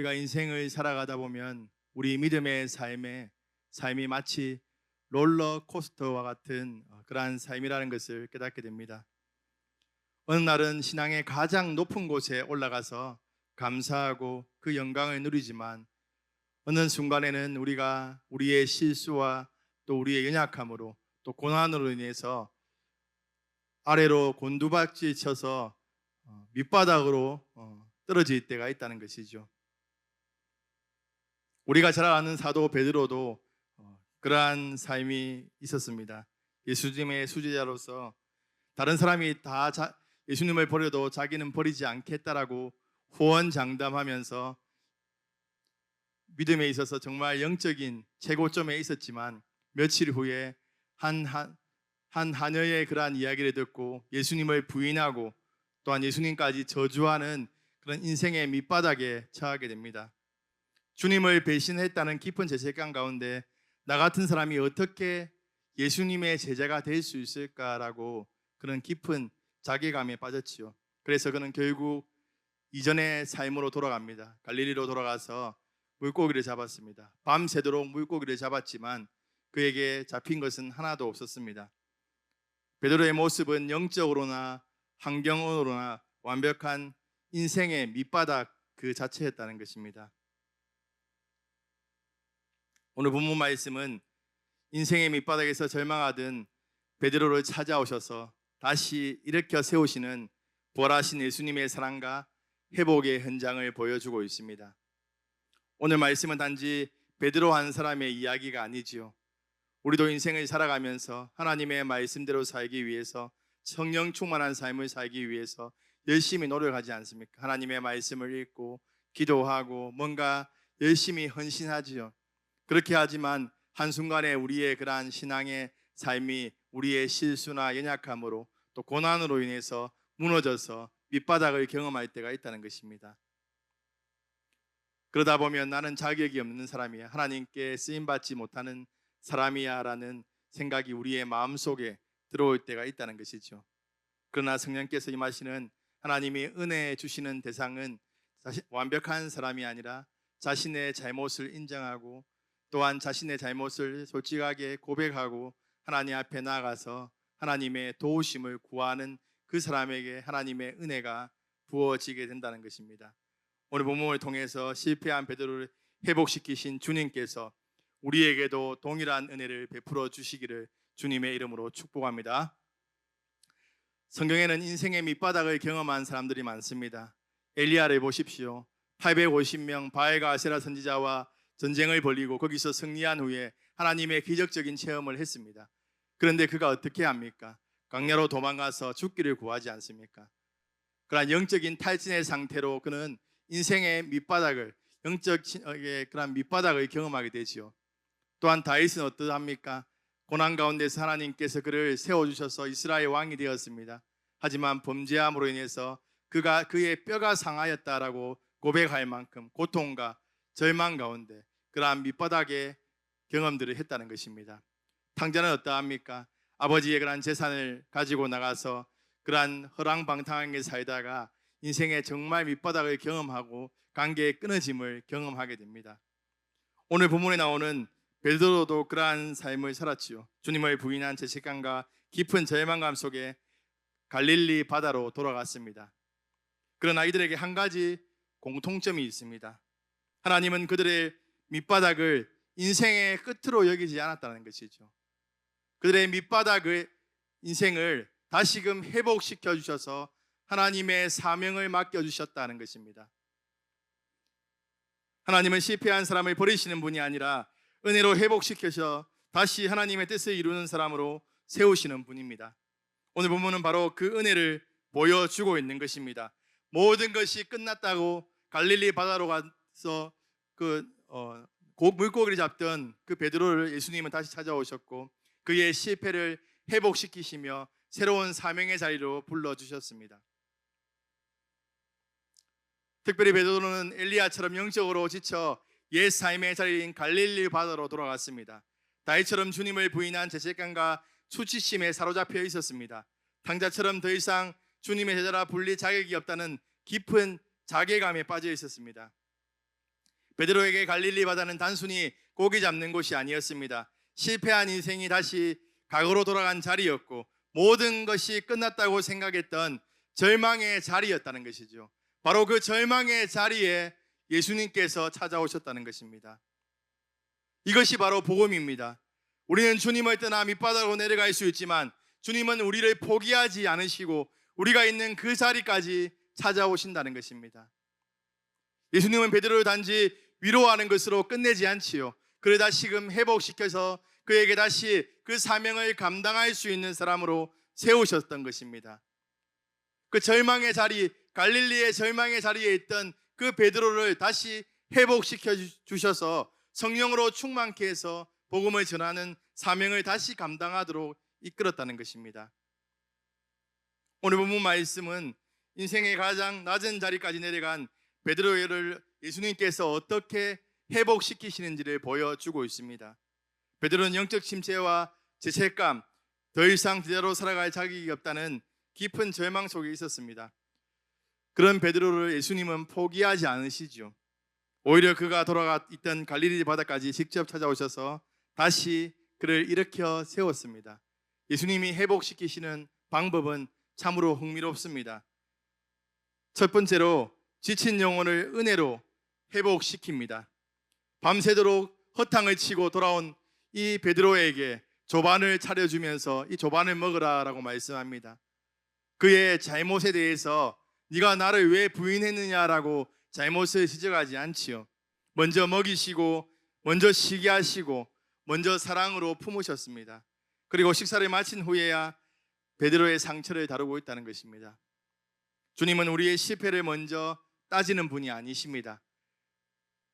우리가 인생을 살아가다 보면 우리 믿음의 삶이 마치 롤러코스터와 같은 그러한 삶이라는 것을 깨닫게 됩니다. 어느 날은 신앙의 가장 높은 곳에 올라가서 감사하고 그 영광을 누리지만 어느 순간에는 우리가 우리의 실수와 또 우리의 연약함으로 또 고난으로 인해서 아래로 곤두박질 쳐서 밑바닥으로 떨어질 때가 있다는 것이죠. 우리가 잘 아는 사도 베드로도 그러한 삶이 있었습니다. 예수님의 수제자로서 다른 사람이 다 예수님을 버려도 자기는 버리지 않겠다라고 호언장담하면서 믿음에 있어서 정말 영적인 최고점에 있었지만 며칠 후에 한 하녀의 그러한 이야기를 듣고 예수님을 부인하고 또한 예수님까지 저주하는 그런 인생의 밑바닥에 처하게 됩니다. 주님을 배신했다는 깊은 죄책감 가운데 나 같은 사람이 어떻게 예수님의 제자가 될 수 있을까라고 그런 깊은 자괴감에 빠졌지요. 그래서 그는 결국 이전의 삶으로 돌아갑니다. 갈릴리로 돌아가서 물고기를 잡았습니다. 밤새도록 물고기를 잡았지만 그에게 잡힌 것은 하나도 없었습니다. 베드로의 모습은 영적으로나 환경으로나 완벽한 인생의 밑바닥 그 자체였다는 것입니다. 오늘 본문 말씀은 인생의 밑바닥에서 절망하던 베드로를 찾아오셔서 다시 일으켜 세우시는 부활하신 예수님의 사랑과 회복의 현장을 보여주고 있습니다. 오늘 말씀은 단지 베드로 한 사람의 이야기가 아니지요. 우리도 인생을 살아가면서 하나님의 말씀대로 살기 위해서 성령 충만한 삶을 살기 위해서 열심히 노력하지 않습니까? 하나님의 말씀을 읽고 기도하고 뭔가 열심히 헌신하지요. 그렇게 하지만 한순간에 우리의 그러한 신앙의 삶이 우리의 실수나 연약함으로 또 고난으로 인해서 무너져서 밑바닥을 경험할 때가 있다는 것입니다. 그러다 보면 나는 자격이 없는 사람이야, 하나님께 쓰임받지 못하는 사람이야 라는 생각이 우리의 마음속에 들어올 때가 있다는 것이죠. 그러나 성령께서 임하시는 하나님이 은혜 주시는 대상은 완벽한 사람이 아니라 자신의 잘못을 인정하고 또한 자신의 잘못을 솔직하게 고백하고 하나님 앞에 나아가서 하나님의 도우심을 구하는 그 사람에게 하나님의 은혜가 부어지게 된다는 것입니다. 오늘 본문을 통해서 실패한 베드로를 회복시키신 주님께서 우리에게도 동일한 은혜를 베풀어 주시기를 주님의 이름으로 축복합니다. 성경에는 인생의 밑바닥을 경험한 사람들이 많습니다. 엘리야를 보십시오. 850명 바알과 아세라 선지자와 전쟁을 벌이고 거기서 승리한 후에 하나님의 기적적인 체험을 했습니다. 그런데 그가 어떻게 합니까? 광야로 도망가서 죽기를 구하지 않습니까? 그러나 영적인 탈진의 상태로 그는 인생의 밑바닥을 그런 밑바닥을 경험하게 되지요. 또한 다윗은 어떠합니까? 고난 가운데서 하나님께서 그를 세워주셔서 이스라엘 왕이 되었습니다. 하지만 범죄함으로 인해서 그의 뼈가 상하였다라고 고백할 만큼 고통과 절망 가운데 그러한 밑바닥의 경험들을 했다는 것입니다. 탕자는 어떠합니까? 아버지의 그러한 재산을 가지고 나가서 그러한 허랑방탕하게 살다가 인생의 정말 밑바닥을 경험하고 관계의 끊어짐을 경험하게 됩니다. 오늘 본문에 나오는 베드로도 그러한 삶을 살았지요. 주님을 부인한 죄책감과 깊은 절망감 속에 갈릴리 바다로 돌아갔습니다. 그러나 이들에게 한 가지 공통점이 있습니다. 하나님은 그들의 밑바닥을 인생의 끝으로 여기지 않았다는 것이죠. 그들의 밑바닥의 인생을 다시금 회복시켜 주셔서 하나님의 사명을 맡겨주셨다는 것입니다. 하나님은 실패한 사람을 버리시는 분이 아니라 은혜로 회복시켜서 다시 하나님의 뜻을 이루는 사람으로 세우시는 분입니다. 오늘 본문은 바로 그 은혜를 보여주고 있는 것입니다. 모든 것이 끝났다고 갈릴리 바다로 가서 물고기를 잡던 그 베드로를 예수님은 다시 찾아오셨고 그의 실패를 회복시키시며 새로운 사명의 자리로 불러주셨습니다. 특별히 베드로는 엘리야처럼 영적으로 지쳐 옛 삶의 자리인 갈릴리 바다로 돌아갔습니다. 다윗처럼 주님을 부인한 죄책감과 수치심에 사로잡혀 있었습니다. 탕자처럼 더 이상 주님의 제자라 불릴 자격이 없다는 깊은 자괴감에 빠져 있었습니다. 베드로에게 갈릴리 바다는 단순히 고기 잡는 곳이 아니었습니다. 실패한 인생이 다시 과거로 돌아간 자리였고 모든 것이 끝났다고 생각했던 절망의 자리였다는 것이죠. 바로 그 절망의 자리에 예수님께서 찾아오셨다는 것입니다. 이것이 바로 복음입니다. 우리는 주님을 떠나 밑바닥으로 내려갈 수 있지만 주님은 우리를 포기하지 않으시고 우리가 있는 그 자리까지 찾아오신다는 것입니다. 예수님은 베드로를 단지 위로하는 것으로 끝내지 않지요. 그를 다시금 회복시켜서 그에게 다시 그 사명을 감당할 수 있는 사람으로 세우셨던 것입니다. 그 절망의 자리, 갈릴리의 절망의 자리에 있던 그 베드로를 다시 회복시켜 주셔서 성령으로 충만케 해서 복음을 전하는 사명을 다시 감당하도록 이끌었다는 것입니다. 오늘 본문 말씀은 인생의 가장 낮은 자리까지 내려간 베드로를 예수님께서 어떻게 회복시키시는지를 보여주고 있습니다. 베드로는 영적 침체와 죄책감, 더 이상 제대로 살아갈 자격이 없다는 깊은 절망 속에 있었습니다. 그런 베드로를 예수님은 포기하지 않으시죠. 오히려 그가 돌아가 있던 갈릴리 바다까지 직접 찾아오셔서 다시 그를 일으켜 세웠습니다. 예수님이 회복시키시는 방법은 참으로 흥미롭습니다. 첫 번째로 지친 영혼을 은혜로 회복시킵니다. 밤새도록 허탕을 치고 돌아온 이 베드로에게 조반을 차려주면서 이 조반을 먹으라라고 말씀합니다. 그의 잘못에 대해서 네가 나를 왜 부인했느냐라고 잘못을 지적하지 않지요. 먼저 먹이시고 먼저 쉬게 하시고 먼저 사랑으로 품으셨습니다. 그리고 식사를 마친 후에야 베드로의 상처를 다루고 있다는 것입니다. 주님은 우리의 실패를 먼저 따지는 분이 아니십니다.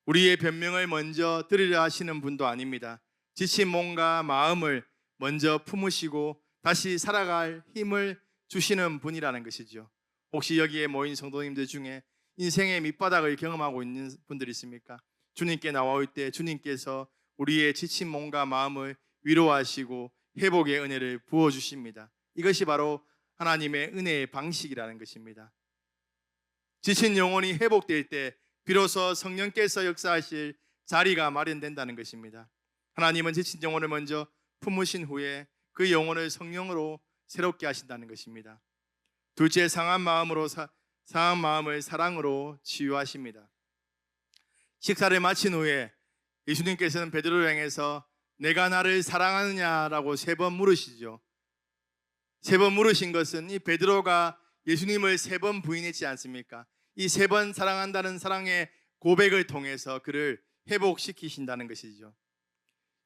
우리의 변명을 먼저 들으려 하시는 분도 아닙니다. 지친 몸과 마음을 먼저 품으시고 다시 살아갈 힘을 주시는 분이라는 것이죠. 혹시 여기에 모인 성도님들 중에 인생의 밑바닥을 경험하고 있는 분들이 있습니까? 주님께 나올 때 주님께서 우리의 지친 몸과 마음을 위로하시고 회복의 은혜를 부어주십니다. 이것이 바로 하나님의 은혜의 방식이라는 것입니다. 지친 영혼이 회복될 때 비로소 성령께서 역사하실 자리가 마련된다는 것입니다. 하나님은 지친 영혼을 먼저 품으신 후에 그 영혼을 성령으로 새롭게 하신다는 것입니다. 둘째, 상한 마음을 사랑으로 치유하십니다. 식사를 마친 후에 예수님께서는 베드로를 향해서 내가 나를 사랑하느냐라고 3번 물으시죠. 3번 물으신 것은 이 베드로가 예수님을 3번 부인했지 않습니까? 이 3번 사랑한다는 사랑의 고백을 통해서 그를 회복시키신다는 것이죠.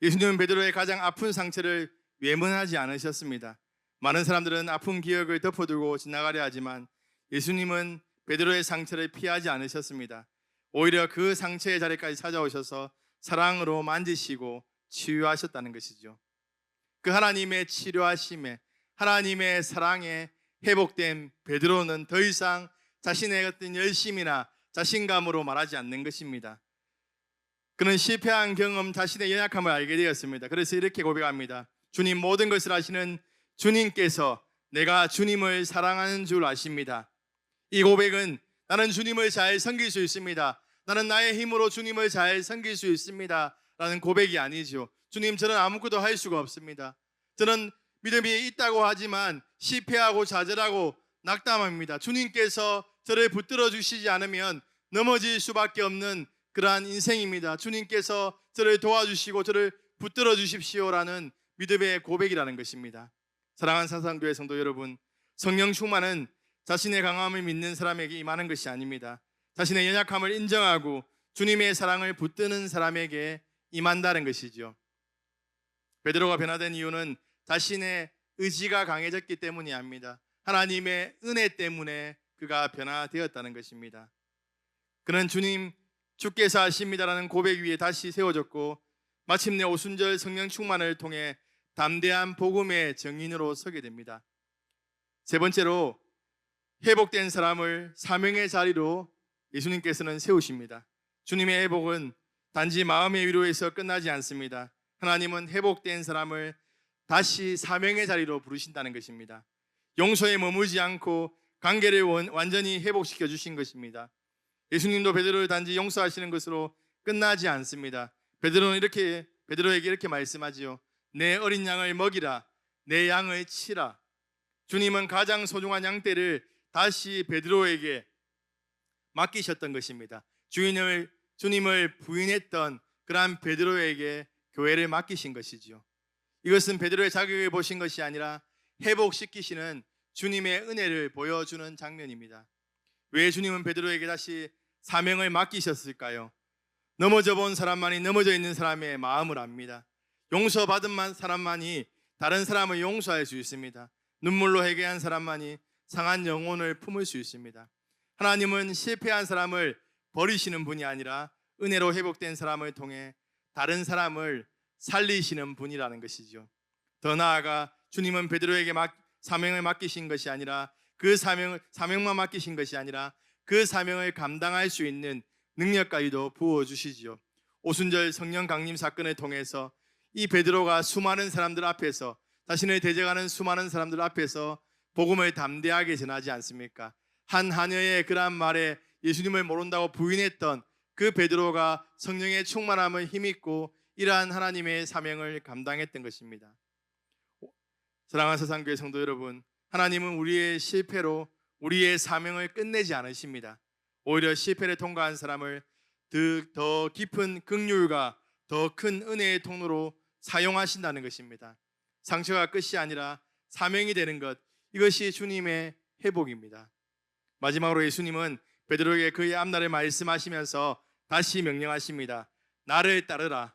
예수님은 베드로의 가장 아픈 상처를 외면하지 않으셨습니다. 많은 사람들은 아픈 기억을 덮어두고 지나가려 하지만 예수님은 베드로의 상처를 피하지 않으셨습니다. 오히려 그 상처의 자리까지 찾아오셔서 사랑으로 만지시고 치유하셨다는 것이죠. 그 하나님의 치료하심에, 하나님의 사랑에 회복된 베드로는 더 이상 자신의 어떤 열심이나 자신감으로 말하지 않는 것입니다. 그는 실패한 경험, 자신의 연약함을 알게 되었습니다. 그래서 이렇게 고백합니다. 주님, 모든 것을 아시는 주님께서 내가 주님을 사랑하는 줄 아십니다. 이 고백은 나는 주님을 잘 섬길 수 있습니다, 나는 나의 힘으로 주님을 잘 섬길 수 있습니다 라는 고백이 아니죠. 주님, 저는 아무것도 할 수가 없습니다. 저는 믿음이 있다고 하지만 실패하고 좌절하고 낙담합니다. 주님께서 저를 붙들어 주시지 않으면 넘어질 수밖에 없는 그러한 인생입니다. 주님께서 저를 도와주시고 저를 붙들어 주십시오라는 믿음의 고백이라는 것입니다. 사랑하는 사상교회 성도 여러분, 성령 충만은 자신의 강함을 믿는 사람에게 임하는 것이 아닙니다. 자신의 연약함을 인정하고 주님의 사랑을 붙드는 사람에게 임한다는 것이죠. 베드로가 변화된 이유는 자신의 의지가 강해졌기 때문이 아닙니다. 하나님의 은혜 때문에 그가 변화되었다는 것입니다. 그는 주님, 주께서 하십니다라는 고백 위에 다시 세워졌고 마침내 오순절 성령 충만을 통해 담대한 복음의 증인으로 서게 됩니다. 세 번째로, 회복된 사람을 사명의 자리로 예수님께서는 세우십니다. 주님의 회복은 단지 마음의 위로에서 끝나지 않습니다. 하나님은 회복된 사람을 다시 사명의 자리로 부르신다는 것입니다. 용서에 머물지 않고 관계를 완전히 회복시켜 주신 것입니다. 예수님도 베드로를 단지 용서하시는 것으로 끝나지 않습니다. 베드로에게 이렇게 말씀하지요. 내 어린 양을 먹이라, 내 양을 치라. 주님은 가장 소중한 양떼를 다시 베드로에게 맡기셨던 것입니다. 주님을 부인했던 그러한 베드로에게 교회를 맡기신 것이지요. 이것은 베드로의 자격을 보신 것이 아니라 회복시키시는 주님의 은혜를 보여주는 장면입니다. 왜 주님은 베드로에게 다시 사명을 맡기셨을까요? 넘어져 본 사람만이 넘어져 있는 사람의 마음을 압니다. 용서받은 사람만이 다른 사람을 용서할 수 있습니다. 눈물로 회개한 사람만이 상한 영혼을 품을 수 있습니다. 하나님은 실패한 사람을 버리시는 분이 아니라 은혜로 회복된 사람을 통해 다른 사람을 살리시는 분이라는 것이죠. 더 나아가 주님은 베드로에게 사명을 맡기신 것이 아니라 사명만 맡기신 것이 아니라 그 사명을 감당할 수 있는 능력까지도 부어주시지요. 오순절 성령 강림 사건을 통해서 이 베드로가 수많은 사람들 앞에서 자신을 대적하는 수많은 사람들 앞에서 복음을 담대하게 전하지 않습니까? 한 하녀의 그러한 말에 예수님을 모른다고 부인했던 그 베드로가 성령의 충만함을 힘입고 이러한 하나님의 사명을 감당했던 것입니다. 사랑하는 사상교회 성도 여러분, 하나님은 우리의 실패로 우리의 사명을 끝내지 않으십니다. 오히려 실패를 통과한 사람을 더 깊은 긍휼과 더 큰 은혜의 통로로 사용하신다는 것입니다. 상처가 끝이 아니라 사명이 되는 것, 이것이 주님의 회복입니다. 마지막으로 예수님은 베드로에게 그의 앞날을 말씀하시면서 다시 명령하십니다. 나를 따르라.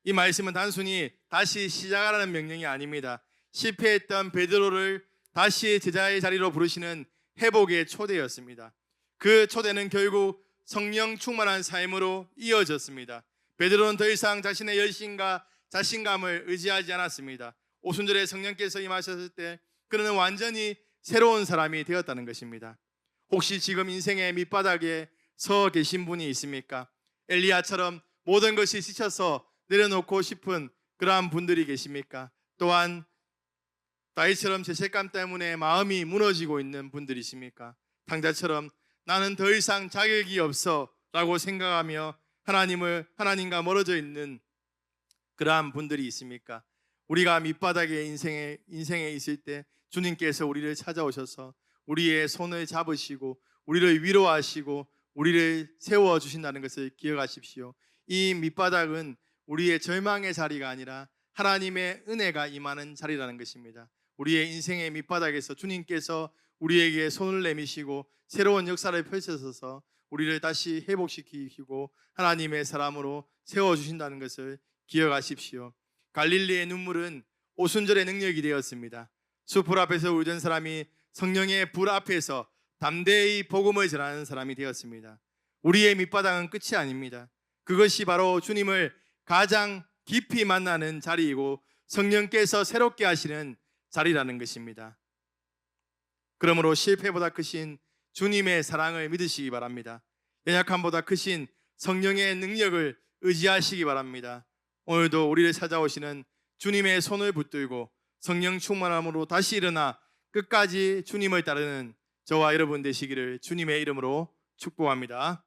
이 말씀은 단순히 다시 시작하라는 명령이 아닙니다. 실패했던 베드로를 다시 제자의 자리로 부르시는 회복의 초대였습니다. 그 초대는 결국 성령 충만한 삶으로 이어졌습니다. 베드로는 더 이상 자신의 열심과 자신감을 의지하지 않았습니다. 오순절에 성령께서 임하셨을 때 그는 완전히 새로운 사람이 되었다는 것입니다. 혹시 지금 인생의 밑바닥에 서 계신 분이 있습니까? 엘리야처럼 모든 것이 지쳐서 내려놓고 싶은 그러한 분들이 계십니까? 또한 다윗처럼 죄책감 때문에 마음이 무너지고 있는 분들이십니까? 탕자처럼 나는 더 이상 자격이 없어 라고 생각하며 하나님과 멀어져 있는 그러한 분들이 있습니까? 우리가 밑바닥의 인생에 있을 때 주님께서 우리를 찾아오셔서 우리의 손을 잡으시고 우리를 위로하시고 우리를 세워주신다는 것을 기억하십시오. 이 밑바닥은 우리의 절망의 자리가 아니라 하나님의 은혜가 임하는 자리라는 것입니다. 우리의 인생의 밑바닥에서 주님께서 우리에게 손을 내미시고 새로운 역사를 펼쳐서 우리를 다시 회복시키시고 하나님의 사람으로 세워주신다는 것을 기억하십시오. 갈릴리의 눈물은 오순절의 능력이 되었습니다. 숲불 앞에서 울던 사람이 성령의 불 앞에서 담대히 복음을 전하는 사람이 되었습니다. 우리의 밑바닥은 끝이 아닙니다. 그것이 바로 주님을 가장 깊이 만나는 자리이고 성령께서 새롭게 하시는 자리라는 것입니다. 그러므로 실패보다 크신 주님의 사랑을 믿으시기 바랍니다. 연약함보다 크신 성령의 능력을 의지하시기 바랍니다. 오늘도 우리를 찾아오시는 주님의 손을 붙들고 성령 충만함으로 다시 일어나 끝까지 주님을 따르는 저와 여러분 되시기를 주님의 이름으로 축복합니다.